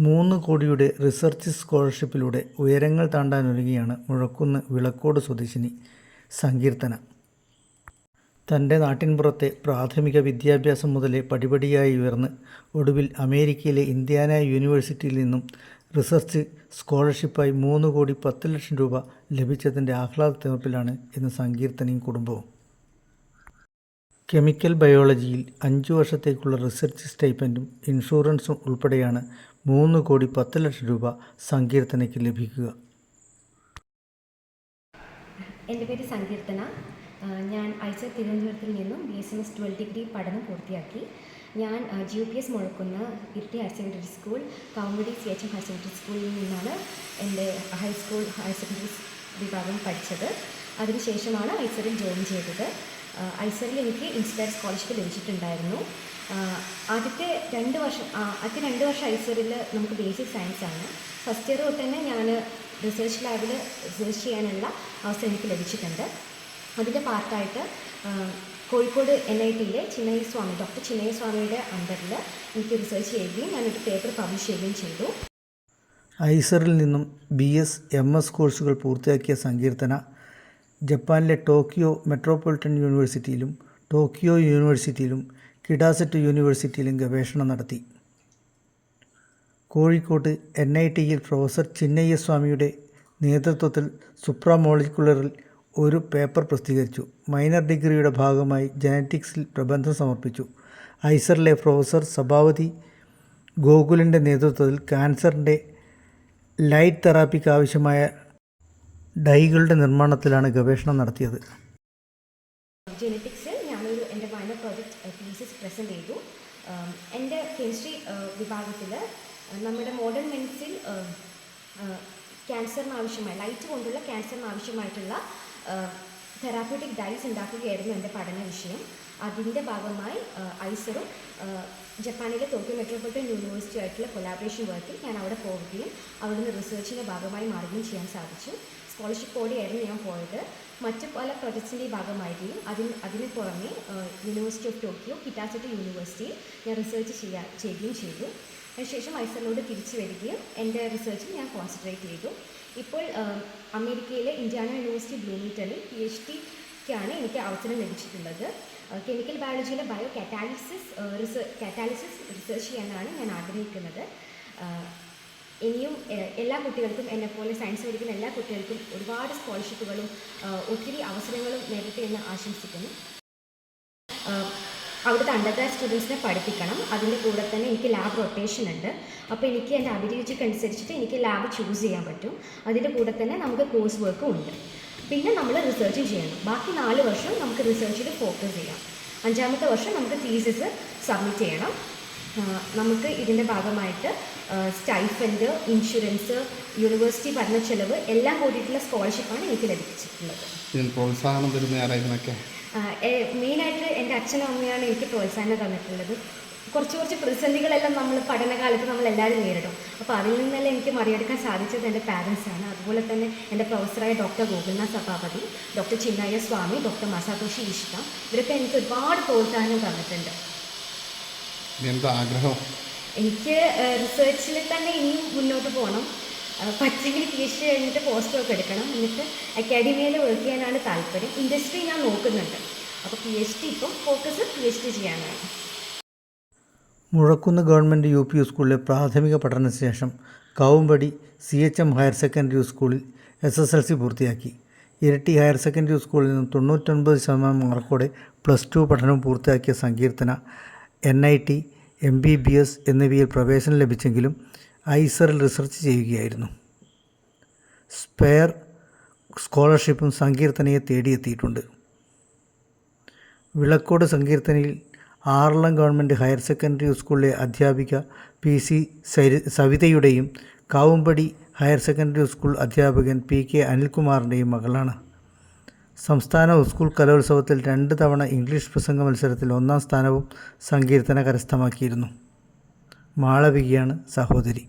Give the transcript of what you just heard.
3 കോടിയുടെ റിസർച്ച് സ്കോളർഷിപ്പിലൂടെ ഉയരങ്ങൾ താണ്ടാനൊരുങ്ങിയാണ് മുഴക്കുന്ന് വിളക്കോട് സ്വദേശിനി സങ്കീർത്തന. തൻ്റെ നാട്ടിൻപുറത്തെ പ്രാഥമിക വിദ്യാഭ്യാസം മുതലേ പടിപടിയായി ഉയർന്ന് ഒടുവിൽ അമേരിക്കയിലെ ഇന്ത്യാന യൂണിവേഴ്സിറ്റിയിൽ നിന്നും റിസർച്ച് സ്കോളർഷിപ്പായി 3,10,00,000 രൂപ ലഭിച്ചതിൻ്റെ ആഹ്ലാദത്തിമിർപ്പിലാണ് ഇന്ന് സങ്കീർത്തനയും കുടുംബവും. കെമിക്കൽ ബയോളജിയിൽ 5 വർഷത്തേക്കുള്ള റിസർച്ച് സ്റ്റൈപ്പൻഡും ഇൻഷുറൻസും ഉൾപ്പെടെയാണ് 3,10,00,000 രൂപ സങ്കീർത്തനയ്ക്ക് ലഭിക്കുക. എൻ്റെ പേര് സങ്കീർത്തന. ഞാൻ ഐസർ തിരുവനന്തപുരത്തിൽ നിന്നും BSMS 12 ഡിഗ്രി പഠനം പൂർത്തിയാക്കി. ഞാൻ GUPS Muzhakkunnu Iritty higher secondary school, Kaumudi CHM higher secondary സ്കൂളിൽ നിന്നാണ് എൻ്റെ ഹയർ സെക്കൻഡറി വിഭാഗം പഠിച്ചത്. അതിനുശേഷമാണ് ഐസറിൽ ജോയിൻ ചെയ്തത്. ഐസറിൽ എനിക്ക് ഇൻസ്പയർ സ്കോളർഷിപ്പ് ലഭിച്ചിട്ടുണ്ടായിരുന്നു. ആദ്യത്തെ 2 വർഷം ഐസറിൽ നമുക്ക് ബേസിക് സയൻസ് ആണ്. ഫസ്റ്റ് ഇയർ തൊട്ട് തന്നെ ഞാൻ റിസർച്ച് ലാബിൽ റിസർച്ച് ചെയ്യാനുള്ള അവസരം എനിക്ക് ലഭിച്ചിട്ടുണ്ട്. അതിൻ്റെ പാർട്ടായിട്ട് കോഴിക്കോട് NITയിലെ ഡോക്ടർ ചിന്നയ്യസ്വാമിയുടെ അണ്ടറിൽ എനിക്ക് റിസർച്ച് ചെയ്യുകയും ഞാനൊരു പേപ്പർ പബ്ലിഷ് ചെയ്യുകയും ചെയ്തു. ഐസറിൽ നിന്നും BS MS കോഴ്സുകൾ പൂർത്തിയാക്കിയ സങ്കീർത്തന ജപ്പാനിലെ ടോക്കിയോ മെട്രോപൊളിറ്റൻ യൂണിവേഴ്സിറ്റിയിലും ടോക്കിയോ യൂണിവേഴ്സിറ്റിയിലും കിഡാസെറ്റ് യൂണിവേഴ്സിറ്റിയിലും ഗവേഷണം നടത്തി. കോഴിക്കോട് NITയിൽ പ്രൊഫസർ ചിന്നയ്യസ്വാമിയുടെ നേതൃത്വത്തിൽ സുപ്രാമോളിക്കുലറിൽ ഒരു പേപ്പർ പ്രസിദ്ധീകരിച്ചു. മൈനർ ഡിഗ്രിയുടെ ഭാഗമായി ജനറ്റിക്സിൽ പ്രബന്ധം സമർപ്പിച്ചു. ഐസറിലെ പ്രൊഫസർ സഭാവതി ഗോകുലിൻ്റെ നേതൃത്വത്തിൽ ക്യാൻസറിൻ്റെ ലൈറ്റ് തെറാപ്പിക്ക് ആവശ്യമായ ഡൈകളുടെ നിർമ്മാണത്തിലാണ് ഗവേഷണം നടത്തിയത്. ജനറ്റിക്സിൽ ഞാനൊരു എൻ്റെ മൈനർ പ്രോജക്റ്റ് തീസിസ് പ്രസൻറ്റ് ചെയ്തു. എൻ്റെ കെമിസ്ട്രി വിഭാഗത്തിൽ നമ്മുടെ മോഡേൺ മെഡിസിൻ ക്യാൻസറിന് ആവശ്യമായ ലൈറ്റ് കൊണ്ടുള്ള ക്യാൻസറിന് ആവശ്യമായിട്ടുള്ള തെറാപ്യൂട്ടിക് ഡൈസ് ഉണ്ടാക്കുകയായിരുന്നു എൻ്റെ പഠന വിഷയം. അതിൻ്റെ ഭാഗമായി ഐസറും ജപ്പാനിലെ ടോക്കിയോ മെട്രോപൊളിറ്റൻ യൂണിവേഴ്സിറ്റി ആയിട്ടുള്ള കൊലാബറേഷൻ വർക്കിൽ ഞാൻ അവിടെ പോവുകയും അവിടുന്ന് റിസർച്ചിൻ്റെ ഭാഗമായി മാറുകയും ചെയ്യാൻ സാധിച്ചു. സ്കോളർഷിപ്പോടെയായിരുന്നു ഞാൻ പോയത്. മറ്റ് പല പ്രൊജക്ട്സിൻ്റെ ഭാഗമായിരിക്കും. അതിന് പുറമെ യൂണിവേഴ്സിറ്റി ഓഫ് ടോക്കിയോ, കിഡാസെറ്റ് യൂണിവേഴ്സിറ്റിയിൽ ഞാൻ റിസർച്ച് ചെയ്യുകയും ചെയ്തു. അതിനുശേഷം ഐസറിലോട്ട് തിരിച്ചു വരികയും എൻ്റെ റിസർച്ചിൽ ഞാൻ കോൺസെൻട്രേറ്റ് ചെയ്തു. ഇപ്പോൾ അമേരിക്കയിലെ ഇന്ത്യാന യൂണിവേഴ്സിറ്റി ബ്ലൂമിംഗ്ടണിൽ PhDക്കാണ് എനിക്ക് അവസരം ലഭിച്ചിട്ടുള്ളത്. കെമിക്കൽ ബയോളജിയിലെ കാറ്റാലിസിസ് റിസർച്ച് ചെയ്യാനാണ് ഞാൻ ആഗ്രഹിക്കുന്നത്. ഇനിയും എല്ലാ കുട്ടികൾക്കും, എന്നെപ്പോലെ സയൻസ് പഠിക്കുന്ന എല്ലാ കുട്ടികൾക്കും ഒരുപാട് സ്കോളർഷിപ്പുകളും ഒത്തിരി അവസരങ്ങളും നേരത്തെ എന്ന് ആശംസിക്കുന്നു. അവിടുത്തെ അണ്ടർഗ്രാഡ് സ്റ്റുഡൻസിനെ പഠിപ്പിക്കണം. അതിൻ്റെ കൂടെ തന്നെ എനിക്ക് ലാബ് റൊട്ടേഷൻ ഉണ്ട്. അപ്പോൾ എനിക്ക് എൻ്റെ അഭിരുചിക്ക് അനുസരിച്ചിട്ട് എനിക്ക് ലാബ് ചൂസ് ചെയ്യാൻ പറ്റും. അതിൻ്റെ കൂടെ തന്നെ നമുക്ക് കോഴ്സ് വർക്കും ഉണ്ട്. പിന്നെ നമ്മൾ റിസർച്ചും ചെയ്യണം. ബാക്കി 4 വർഷം നമുക്ക് റിസർച്ചിൽ ഫോക്കസ് ചെയ്യാം. 5ാമത്തെ വർഷം നമുക്ക് തീസിസ് സബ്മിറ്റ് ചെയ്യണം. നമുക്ക് ഇതിൻ്റെ ഭാഗമായിട്ട് സ്റ്റൈഫൻഡ്, ഇൻഷുറൻസ്, യൂണിവേഴ്സിറ്റി പഠന ചെലവ് എല്ലാം കൂടിയിട്ടുള്ള സ്കോളർഷിപ്പാണ് എനിക്ക് ലഭിച്ചിട്ടുള്ളത്. പ്രോത്സാഹനം തരുന്ന ആരായിരുന്നൊക്കെ? മെയിനായിട്ട് എൻ്റെ അച്ഛനും അമ്മയാണ് എനിക്ക് പ്രോത്സാഹനം തന്നിട്ടുള്ളത്. കുറച്ച് പ്രതിസന്ധികളെല്ലാം നമ്മൾ പഠനകാലത്ത് നമ്മളെല്ലാവരും നേരിടും. അപ്പോൾ അതിൽ നിന്നെല്ലാം എനിക്ക് മറികടക്കാൻ സാധിച്ചത് എൻ്റെ പാരൻസാണ്. അതുപോലെ തന്നെ എൻ്റെ പ്രൊഫസറായ ഡോക്ടർ ഗോകുൽനാഥ് സഭാപതി, ഡോക്ടർ ചിന്നയ്യസ്വാമി, ഡോക്ടർ മസാതോഷി ഇഷിത, ഇവരൊക്കെ എനിക്ക് ഒരുപാട് പ്രോത്സാഹനം തന്നിട്ടുണ്ട്. എന്താ ആഗ്രഹം? എനിക്ക് റിസർച്ചിൽ തന്നെ ഇനിയും മുന്നോട്ട് പോകണം. പച്ചെങ്കിൽ PhD കഴിഞ്ഞിട്ട് പോസ്റ്റ് ഡോക്ക് എടുക്കണം. എന്നിട്ട് അക്കാഡമിയിൽ വർക്ക് ചെയ്യാനാണ് താല്പര്യം. ഇൻഡസ്ട്രി ഞാൻ നോക്കുന്നുണ്ട്. അപ്പോൾ PhD ഇപ്പം ഫോക്കസ് PhD ചെയ്യാനാണ്. മുഴക്കുന്ന് ഗവൺമെൻറ് UP സ്കൂളിലെ പ്രാഥമിക പഠനത്തിന് ശേഷം കവുമ്പടി CHM ഹയർ സെക്കൻഡറി സ്കൂളിൽ SSLC പൂർത്തിയാക്കി. ഇരിട്ടി ഹയർ സെക്കൻഡറി സ്കൂളിൽ നിന്നും 99% മാർക്കോടെ +2 പഠനം പൂർത്തിയാക്കിയ സങ്കീർത്തന NIT, MBBS എന്നിവയിൽ പ്രവേശനം ലഭിച്ചെങ്കിലും ഐസറിൽ റിസർച്ച് ചെയ്യുകയായിരുന്നു. സ്പെയർ സ്കോളർഷിപ്പും സങ്കീർത്തനയെ തേടിയെത്തിയിട്ടുണ്ട്. വിളക്കോട് സങ്കീർത്തനയിൽ ആറളം ഗവൺമെൻറ് ഹയർ സെക്കൻഡറി സ്കൂളിലെ അധ്യാപിക PC സവിതയുടെയും കാവുമ്പടി ഹയർ സെക്കൻഡറി സ്കൂൾ അധ്യാപകൻ PK അനിൽകുമാറിൻ്റെയും മകളാണ്. സംസ്ഥാന സ്കൂൾ കലോത്സവത്തിൽ 2 തവണ ഇംഗ്ലീഷ് പ്രസംഗ മത്സരത്തിൽ 1ാം സ്ഥാനവും സങ്കീർത്തന കരസ്ഥമാക്കിയിരുന്നു. മാളവികയാണ് സഹോദരി.